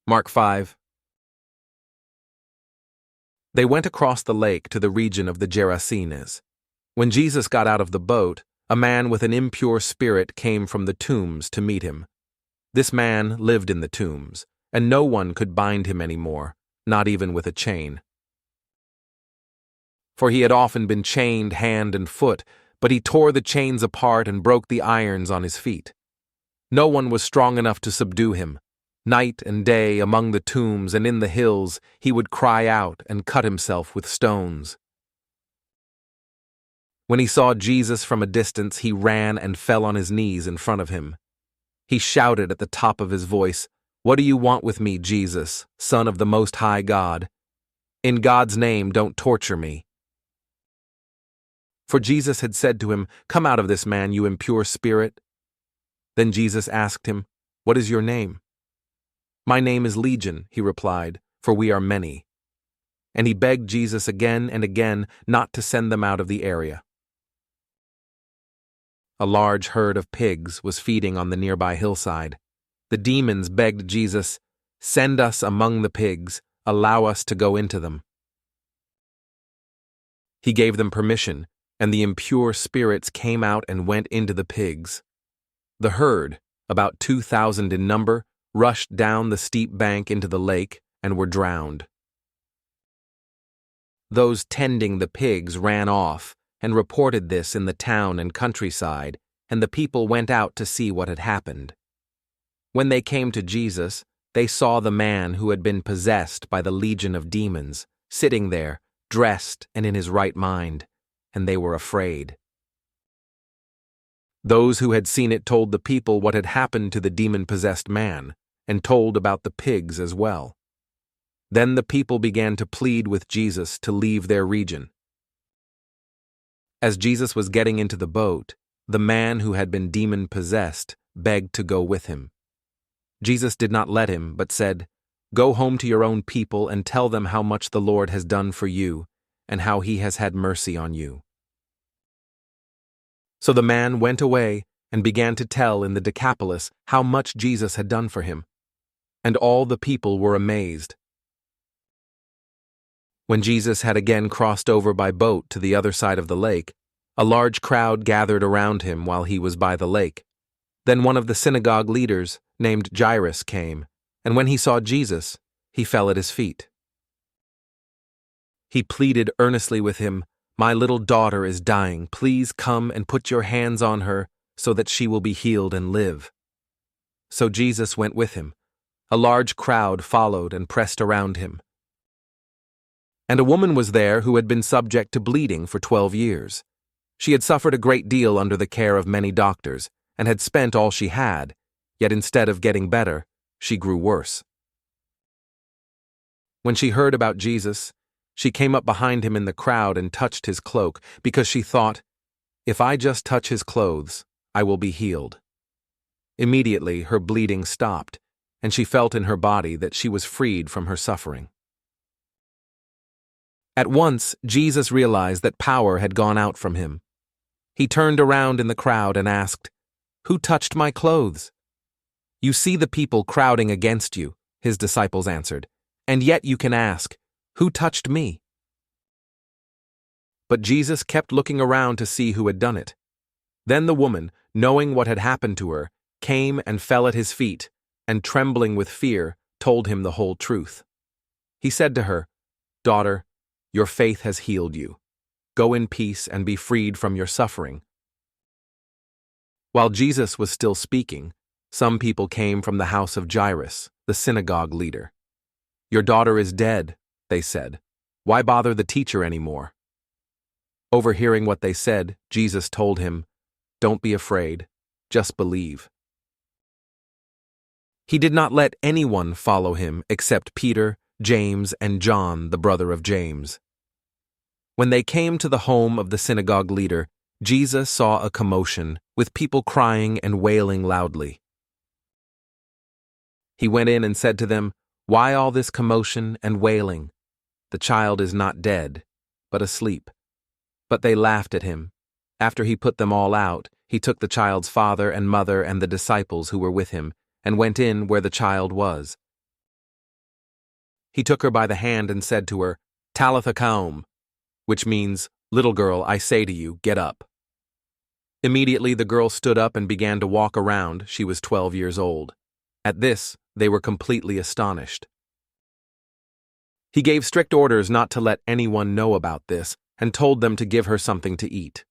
Mark 5. They went across the lake to the region of the Gerasenes. When Jesus got out of the boat, a man with an impure spirit came from the tombs to meet him. This man lived in the tombs, and no one could bind him anymore, not even with a chain. For he had often been chained hand and foot, but he tore the chains apart and broke the irons on his feet. No one was strong enough to subdue him. Night and day, among the tombs and in the hills, he would cry out and cut himself with stones. When he saw Jesus from a distance, he ran and fell on his knees in front of him. He shouted at the top of his voice, "What do you want with me, Jesus, Son of the Most High God? In God's name, don't torture me." For Jesus had said to him, "Come out of this man, you impure spirit." Then Jesus asked him, "What is your name?" "My name is Legion," he replied, "for we are many." And he begged Jesus again and again not to send them out of the area. A large herd of pigs was feeding on the nearby hillside. The demons begged Jesus, "Send us among the pigs, allow us to go into them." He gave them permission, and the impure spirits came out and went into the pigs. The herd, about 2,000 in number, rushed down the steep bank into the lake and were drowned. Those tending the pigs ran off and reported this in the town and countryside, and the people went out to see what had happened. When they came to Jesus, they saw the man who had been possessed by the legion of demons, sitting there, dressed and in his right mind, and they were afraid. Those who had seen it told the people what had happened to the demon-possessed man, and told about the pigs as well. Then the people began to plead with Jesus to leave their region. As Jesus was getting into the boat, the man who had been demon-possessed begged to go with him. Jesus did not let him, but said, "Go home to your own people and tell them how much the Lord has done for you, and how he has had mercy on you." So the man went away and began to tell in the Decapolis how much Jesus had done for him, and all the people were amazed. When Jesus had again crossed over by boat to the other side of the lake, a large crowd gathered around him while he was by the lake. Then one of the synagogue leaders, named Jairus, came, and when he saw Jesus, he fell at his feet. He pleaded earnestly with him, "My little daughter is dying. Please come and put your hands on her so that she will be healed and live." So Jesus went with him. A large crowd followed and pressed around him. And a woman was there who had been subject to bleeding for 12 years. She had suffered a great deal under the care of many doctors, and had spent all she had, yet instead of getting better, she grew worse. When she heard about Jesus, she came up behind him in the crowd and touched his cloak, because she thought, "If I just touch his clothes, I will be healed." Immediately her bleeding stopped, and she felt in her body that she was freed from her suffering. At once, Jesus realized that power had gone out from him. He turned around in the crowd and asked, "Who touched my clothes?" "You see the people crowding against you," his disciples answered, "and yet you can ask, 'Who touched me?'" But Jesus kept looking around to see who had done it. Then the woman, knowing what had happened to her, came and fell at his feet, and trembling with fear, told him the whole truth. He said to her, "Daughter, your faith has healed you. Go in peace and be freed from your suffering." While Jesus was still speaking, some people came from the house of Jairus, the synagogue leader. "Your daughter is dead," they said. "Why bother the teacher anymore?" Overhearing what they said, Jesus told him, "Don't be afraid, just believe." He did not let anyone follow him except Peter, James, and John, the brother of James. When they came to the home of the synagogue leader, Jesus saw a commotion, with people crying and wailing loudly. He went in and said to them, "Why all this commotion and wailing? The child is not dead, but asleep." But they laughed at him. After he put them all out, he took the child's father and mother and the disciples who were with him, and went in where the child was. He took her by the hand and said to her, Talitha Koum, which means, Little girl, I say to you, get up. Immediately the girl stood up and began to walk around. She was 12 years old. At this, they were completely astonished. He gave strict orders not to let anyone know about this and told them to give her something to eat.